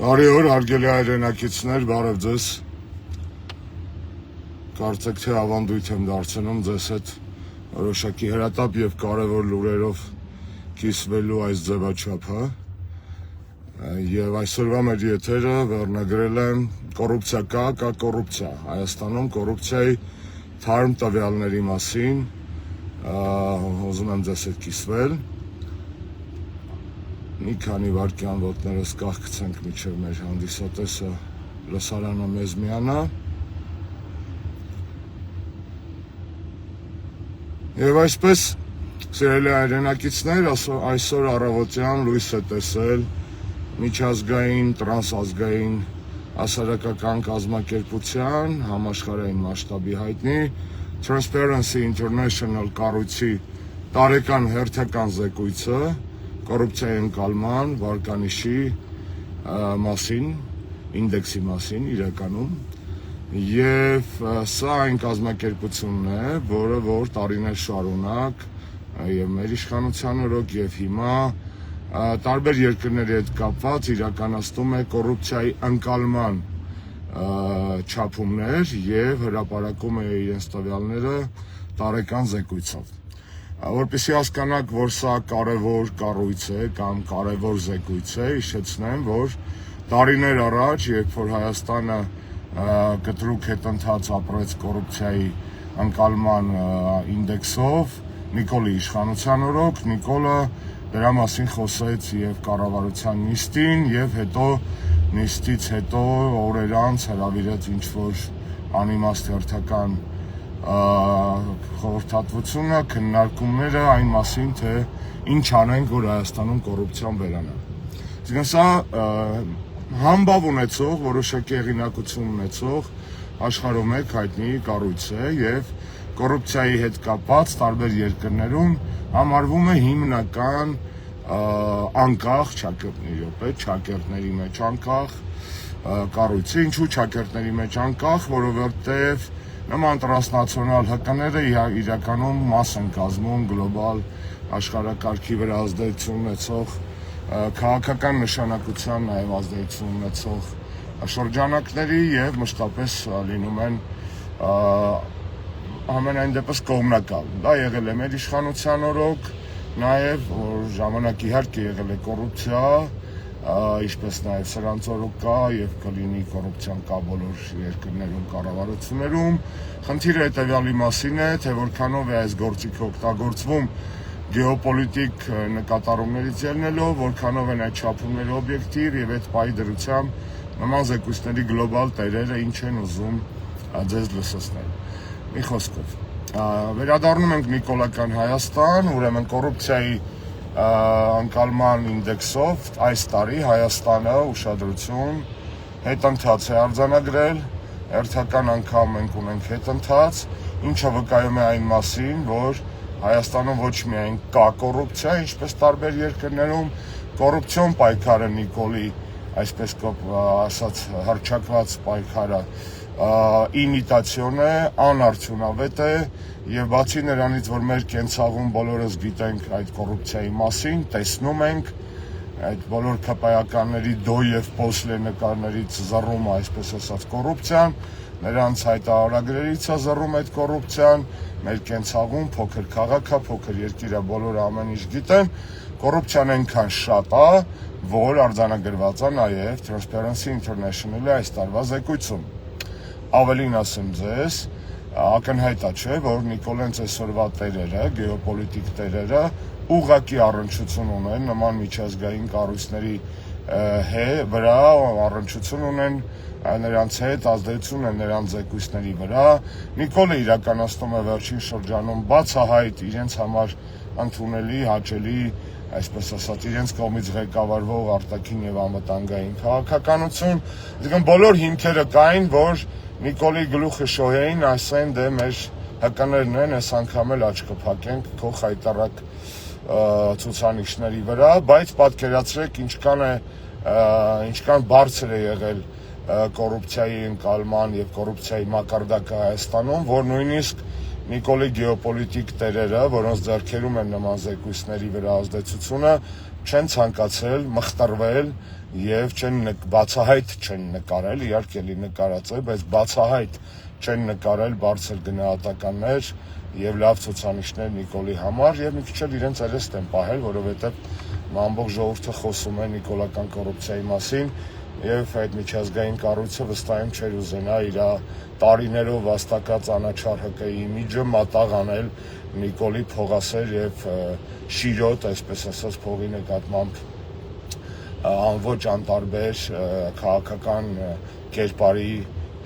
Բարի օր, հարգելի հայրենակիցներ, բարև ձեզ։ Կարծեք թե ավանդույթ եմ դարձնում ձեզ հետ որոշակի հրատապ եւ կարեւոր լուրերով կիսվելու այս ձևաչափը։ Եվ այսօրվա մեր եթերը վերնագրել եմ կոռուպցիա կա կոռուպցիա։ Հայաստանում կոռուպցիայի թարմ տվյալների մասին ուզում եմ ձեզ հետ կիսվել։ Մի քանի վայրկյան ոտներս կախկցենք մինչև մեր հանդիսատեսը լսարանը մեզ միանա։ Եվ այսպես, սիրելի հայրենակիցներ, այսօր առավոտյան լույս է տեսել միջազգային, տրանսազգային հասարակական կազմակերպության համաշխարհային մասշտաբի հայտնի Transparency International կառույցի տարեկան հերթական զեկույցը կոռուպցիայի ընկալման վարկանիշի մասին, ինդեքսի մասին իրականում, եւ սա այն կազմակերպությունն է, որը որ տարիներ շարունակ եւ մեր իշխանության օրոք եւ հիմա տարբեր երկրների հետ կապված իրականացնում է կոռուպցիայի ընկալման չափումներ եւ հրապարակում է իրենց տվյալները տարեկան զեկույցով։ Որպեսզի հասկանաք, որ սա կարևոր կառույց է կամ կարևոր զեկույց է, հիշեցնեմ, որ տարիներ առաջ, երբ որ Հայաստանը կտրուկ հետընթաց ապրեց կոռուպցիայի ընկալման ինդեքսով, Նիկոլի իշխանության օրոք, Նիկոլը դրա մասին խոսեց եւ կառավարության նիստին եւ հետո նիստից հետո օրեր անց հրավիրեց ինչ-որ անիմաստ հերթական խորհրդատվությունը, քննարկումները այն մասին, թե ինչ անենք, որ Հայաստանում կոռուպցիան վերանա։ Այսինքն սա համբավ ունեցող, որոշակի հեղինակություն ունեցող աշխարհում մեկ հայտնի կառույց է եւ կոռուպցիայի հետ կապված տարբեր երկրներում համարվում է հիմնական անկախ չակերտների մեջ անկախ կառույցը, ինչու չակերտների մեջ անկախ, որովհետեւ նման տրանսնացիոնալ ՀԿ-ները իրականում մաս են կազմում գլոբալ աշխարհակարգի վրա ազդեցություն ունեցող քաղաքական նշանակության նաև ազդեցություն ունեցող շրջանակների եւ մշտապես լինում են ամենայն դեպս կողմնակալ։ Դա եղել է մեր իշխանության օրոք, նաև որ ժամանակ իհարկե եղել է կոռուպցիա, ինչպես նաև սրանց օրոք կա եւ կլինի կոռուպցիան կա բոլոր երկրներում, կառավարություններում։ Խնդիրը հետեւյալի մասին է, թե որքանով է այս գործիքը օգտագործվում գեոպոլիտիկ նկատառումներից ելնելով, որքանով են այդ չափումները օբյեկտիվ եւ այդ պայի դրությամբ նման զեկույցների գլոբալ տերերը ինչ են ուզում ձեզ լսեցնել։ Մի խոսքով, վերադառնում ենք նիկոլական Հայաստան, ուրեմն կոռուպցիայի ընկալման ինդեքսով այս տարի Հայաստանը ուշադրություն հետընթաց է արձանագրել, հերթական անգամ մենք ունենք հետընթաց, ինչը վկայում է այն մասին, որ Հայաստանում ոչ միայն կա կոռուպցիա, ինչպես տարբեր երկրներում, կոռուպցիոն պայքարը Նիկոլի, այսպես ասած, հռչակված պայքարը իմիտացիոն է, անարդյունավետ է եւ բացի նրանից, որ մեր կենցաղում բոլորս գիտենք այդ կոռուպցիայի մասին, տեսնում ենք այդ բոլոր քպայականների դո եւ պոսլե նկարներից զռում է, այսպես ասած, կոռուպցիան, նրանց հայտարարագրերից է զռում այդ կոռուպցիան, մեր կենցաղում փոքր քաղաք է, փոքր երկիր է, բոլորը ամեն ինչ գիտեն, կոռուպցիան այնքան շատ է, որ արձանագրված է նաեւ Transparency International-ի այս տարվա զեկույցում։ Ավելին ասեմ ձեզ, ակնհայտ է, չէ, որ Նիկոլենց այսօրվա տերերը, գեոպոլիտիկ տերերը ուղղակի առնչություն ունեն նման միջազգային կառույցների վրա, առնչություն ունեն նրանց հետ, ազդեցություն են նրանց զեկույցների վրա։ Նիկոլը իրականացնում է վերջին շրջանում բացահայտ իրենց համար ընդունելի, հաճելի, այսպես ասած, իրենց կողմից ղեկավարվող արտաքին եւ անվտանգային քաղաքականություն, այսինքն բոլոր հիմքերը կային, որ Նիկոլի գլուխը շոյային, ասեն դե մեր ՀԿ-ներն են, այս անգամ էլ աչք կփակենք քո խայտարակ ցուցանիշների վրա, բայց պատկերացրեք ինչքան բարձր է եղել կոռուպցիայի ընկալման եւ կոռուպցիայի մակարդակը Հայաստանում, որ նույնիսկ Նիկոլի գեոպոլիտիկ տերերը, որոնց ձեռքերում են նման զեկույցների վրա ազդեցությունը, չեն ցանկացել մխտրվել եւ բացահայտ չեն նկարել, իհարկե լի նկարած է, բայց բացահայտ չեն նկարել բարձր գնահատականներ եւ լավ ցուցանիշներ Նիկոլի համար եւ մի քիչ էլ իրենց երեստ են պահել, որովհետեւ ամբողջ ժողովուրդը խոսում է նիկոլական կոռուպցիայի մասին եւ այդ միջազգային կառույցը վստահ եմ չէր ուզենա իր տարիներով վաստակած անաչառ ՀԿ-ի իմիջը մատաղ անել Նիկոլի փողասեր եւ շիրոտ, այսպես ասած, փողի նկատմամբ անոչ անտարբեր քաղաքական կերպարի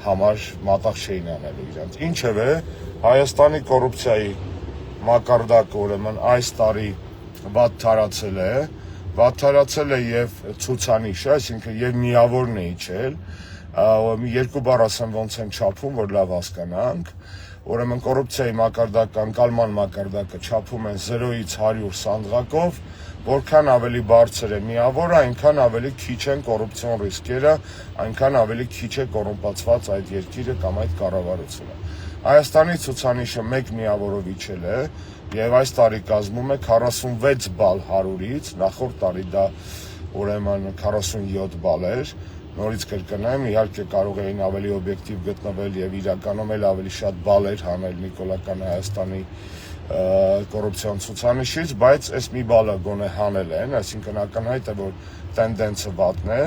համար մատաղ չէին անելու իրենց։ Ինչևէ, Հայաստանի կոռուպցիայի մակարդակը ուրեմն այս տարի վատթարացել է եւ ցուցանիշը, այսինքն եւ միավորն է իջել, երկու բառ ասեմ ոնց են չափում, որ լավ հասկանանք, ուրեմն կոռուպցիայի մակարդակը, անկալման մակարդակը չափում են 0-ից 100 սանդղակով, որքան ավելի բարձր է միավորը, այնքան ավելի քիչ են կոռուպցիոն ռիսկերը, այնքան ավելի քիչ է կոռումպացված այդ երկիրը կամ այդ կառավարությունը։ Հայաստանի ցուցանիշը 1 միավորով իջել է եւ այս տարի կազմում է 46 բալ 100-ից, նախորդ տարի դա ուրեմն 47 բալ էր, նորից կրկնեմ, իհարկե կարող էին ավելի օբյեկտիվ գտնվել եւ իրականում էլ ավելի շատ բալեր հանել Նիկոլական Հայաստանի կոռուպցիոն ցուցանիշից, բայց այս մի բալը գոնե հանել են, այսինքն ակնհայտ է, որ տենդենսը վատն է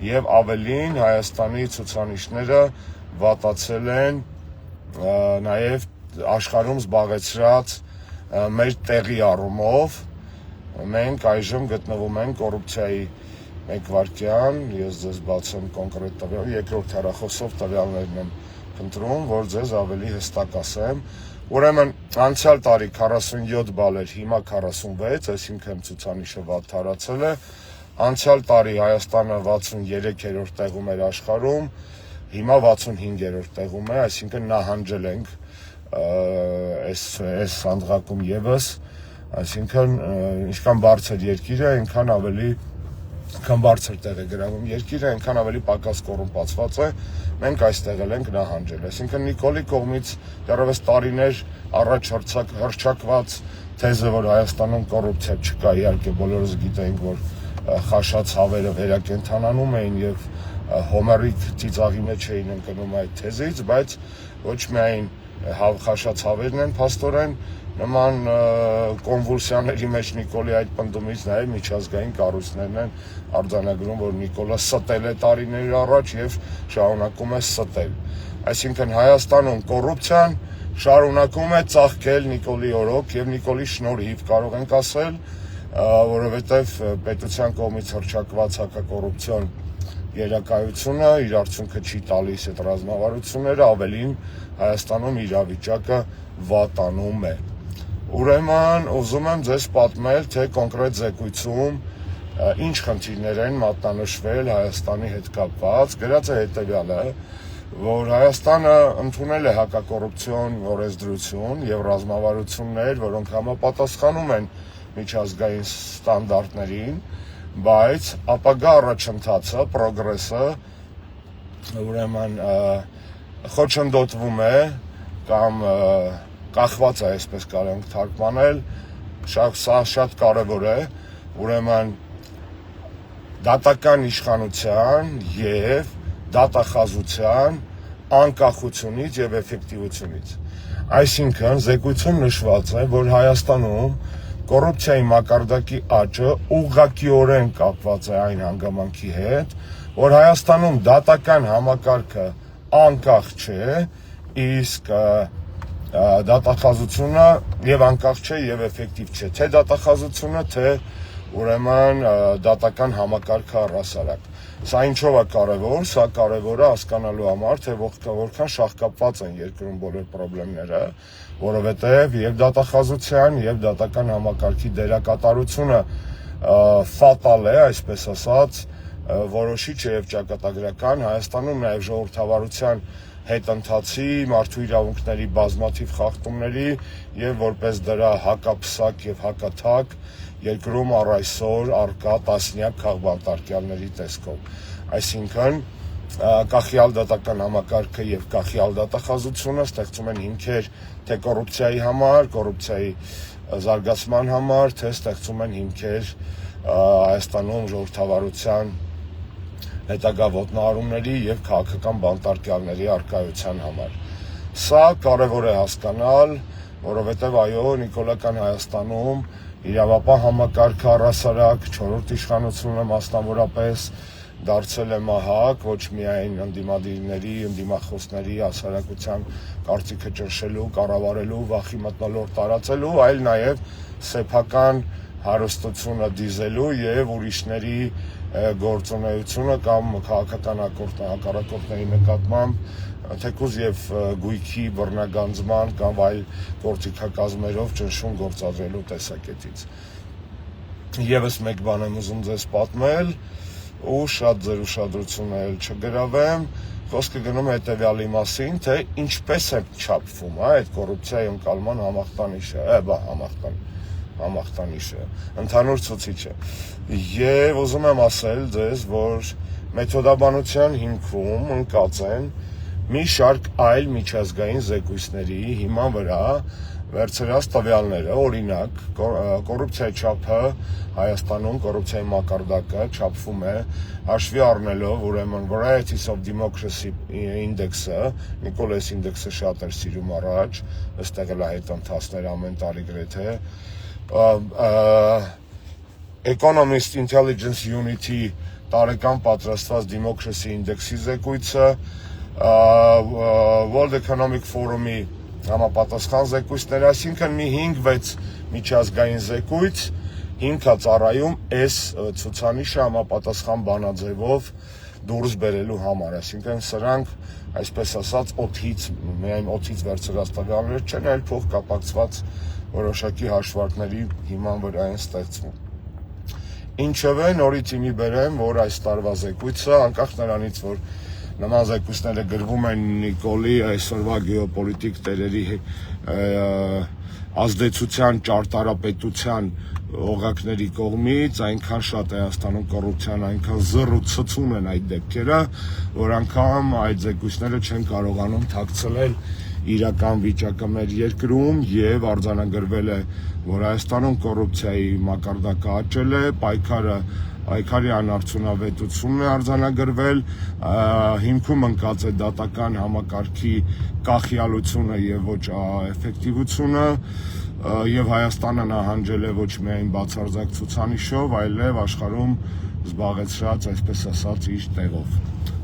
եւ ավելին Հայաստանի ցուցանիշները վատացել են նաեւ աշխարհում զբաղեցրած մեր տեղի առումով մենք այժմ գտնվում ենք կոռուպցիայի 1 վայրկյան, ես ձեզ բացեմ կոնկրետ տվյալ, երկրորդ հեռախոսով տվյալներն եմ փնտրում, որ ձեզ ավելի հստակ ասեմ։ Ուրեմն անցյալ տարի 47 բալ էր, հիմա 46, այսինքն ցուցանիշը վատթարացել է։ Անցյալ տարի Հայաստանը 63-րդ տեղում էր աշխարհում, հիմա 65-րդ տեղում է, այսինքն նահանջել ենք այս սանդղակում եւս, այսինքն ինչքան բարձր երկիրը, այնքան ավելի բարձր տեղ է գրավում երկիրը, այնքան ավելի պակաս կոռումպացված է, մենք այստեղ ենք նահանջել։ Այսինքն Նիկոլի կողմից դեռևս տարիներ առաջ հռչակված թեզը, որ Հայաստանում կոռուպցիա չկա, իհարկե բոլորս գիտենք, որ խաշացավերը վերակենդանանում էին եւ հոմերիկ ծիծաղի մեջ էին ընկնում այդ թեզից, բայց ոչ միայն խաշացավերն են փաստորեն նման կոնվուլսիաների մեջ Նիկոլի այդ պնդումից նաև միջազգային կառույցներն են արձանագրում, որ Նիկոլը ստել է տարիներ առաջ եւ շարունակում է ստել։ Այսինքն Հայաստանում կոռուպցիան շարունակում է ծաղկել Նիկոլի օրոք եւ Նիկոլի շնորհիվ կարող ենք ասել, որովհետեւ պետության կողմից հռչակված հակակոռուպցիոն երակայությունը իր արդյունքը չի տալիս այդ ռազմավարությունները, ավելին Հայաստանում իրավիճակը վատանում է։ Ուրեմն ուզում եմ ձեզ պատմել, թե կոնկրետ զեկույցում ինչ խնդիրներ են մատնանշվել Հայաստանի հետ կապված։ Գրած է հետևյալը, որ Հայաստանը ընդունել է հակակոռուպցիոն օրենսդրություն եւ ռազմավարություններ, որոնք համապատասխանում են միջազգային ստանդարտներին, բայց ապագա առաջընթացը, պրոգրեսը ուրեմն խոչընդոտվում է կամ կախված է, այսպես կարող ենք թարգմանել, սա շատ կարևոր է, ուրեմն դատական իշխանության եւ դատախազության անկախությունից եւ էֆեկտիվությունից։ Այսինքն զեկույցում նշված է, որ Հայաստանում կոռուպցիայի մակարդակի աճը ուղղակիորեն կապված է այն հանգամանքի հետ, որ Հայաստանում դատական համակարգը անկախ չէ, իսկ դատախազությունը եւ անկախ չէ եւ էֆեկտիվ չէ, թե դատախազությունը, թե ուրեմն դատական համակարգը առհասարակ։ Սա ինչով է կարևոր, սա կարևոր է հասկանալու համար, թե որքան շահկապված են երկրում բոլոր խնդիրները, որովհետեւ եւ դատախազության եւ դատական համակարգի դերակատարությունը ֆատալ է, այսպես ասած, որոշիչ է եւ ճակատագրական Հայաստանում նաեւ ժողովրդավարության հետընթացի, մարդու իրավունքների բազմաթիվ խախտումների եւ որպես դրա հակապսակ եւ հակաթակ երկրում առ այսօր արկա տասնյակ քաղբանտարկյալների տեսքով։ Այսինքն կախյալ դատական համակարգը եւ կախյալ դատախազությունը ստեղծում են հիմքեր թե կոռուպցիայի համար, կոռուպցիայի զարգացման համար, թե ստեղծում են հիմքեր Հայաստանում ժողովրդավարության հետագա ոտնահարումների եւ քաղաքական բանտարկյալների առկայության համար։ Սա կարևոր է հասկանալ, որովհետեւ այո, նիկոլական Հայաստանում իրավապահ համակարգը առհասարակ 4-րդ իշխանությունը մասնավորապես դարձել է մահակ ոչ միայն ընդդիմադիրների, ընդդիմախոսների հասարակության կարծիքը ճնշելու, կառավարելու, վախի մթնոլորտ տարածելու, այլ նաև սեփական հարստությունը դիզելու եւ ուրիշների գործունեությունը կամ քաղաքական հակառակորդների նկատմամբ թեկուզ եւ գույքի բռնագանձման կամ այլ գործիքակազմերով ճնշում գործադրելու տեսակետից։ Եվս մեկ բան եմ ուզում ձեզ պատմել ու շատ ձեր ուշադրությունը էլ չգրավեմ, խոսքը գնում է հետևյալի մասին, թե ինչպես է չափվում այդ կոռուպցիայի ընկալման համախտանիշը, ընդհանուր ցուցիչը։ Եվ ուզում եմ ասել ձեզ, որ մեթոդաբանության հիմքում ընկած են մի շարք այլ միջազգային զեկույցների հիման վրա վերցրած տվյալները, օրինակ, կոռուպցիայի չափը Հայաստանում, կոռուպցիայի մակարդակը չափվում է հաշվի առնելով ուրեմն Varieties of Democracy ինդեքսը, Նիկոլես ինդեքսը շատ էր սիրում առաջ, ըստեղ էլ այդ ընթացներ ամեն տարի գրեթե, Economist Intelligence Unity տարեկան պատրաստված Democracy ինդեքսի զեկույցը, World Economic Forum-ի համապատասխան զեկույցներ, այսինքն մի 5-6 միջազգային զեկույց հիմքա ծառայում այս ցուցանիշը համապատասխան բանաձևով դուրս բերելու համար, այսինքն սրանք, այսպես ասած, միայն օդից վերցրած տվյալներ չեն, այլ փոխկապակցված որոշակի հաշվարկների հիման վրա են ստեղծվում։ Ինչևէ, նորից իմի բերեմ, որ այս տարվա զեկույցը, անկախ նրանից, որ նման զեկույցները գրվում են Նիկոլի այսօրվա գեոպոլիտիկ տերերի ազդեցության ճարտարապետության օղակների կողմից, այնքան շատ Հայաստանում կոռուպցիան, այնքան զռուցում են այդ դեպքերը, որ անգամ այդ զեկույցները չեն կարողանում թաքցնել իրական վիճակը մեր երկրում եւ արձանագրվել է, որ Հայաստանում կոռուպցիայի մակարդակը աճել է, պայքարի անարդյունավետությունն է արձանագրվել, հիմքում ընկած է դատական համակարգի կախյալությունը եւ ոչ էֆեկտիվությունը, եւ Հայաստանը նահանջել է ոչ միայն բացարձակ ցուցանիշով, այլև աշխարհում զբաղեցրած, այսպես ասած, իր տեղով։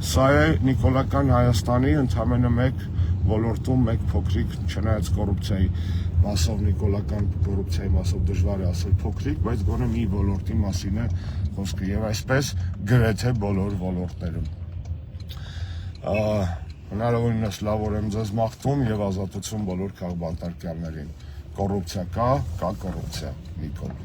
Սա է նիկոլական Հայաստանի ընդամենը մեկ ոլորտում մեկ փոքրիկ, չնայած կոռուպցիայի մասով նիկոլական կոռուպցիայի մասով դժվար է ասել փոքրիկ, բայց գոնե մի ոլորտի մասին է խոսքը եւ այսպես գրեթե բոլոր ոլորտներում։ Հնարավորինս լավ օր եմ ձեզ մաղթում եւ ազատություն բոլոր քաղբանտարկյալներին։ Կոռուպցիա կա կոռուպցիա, Նիկոլ։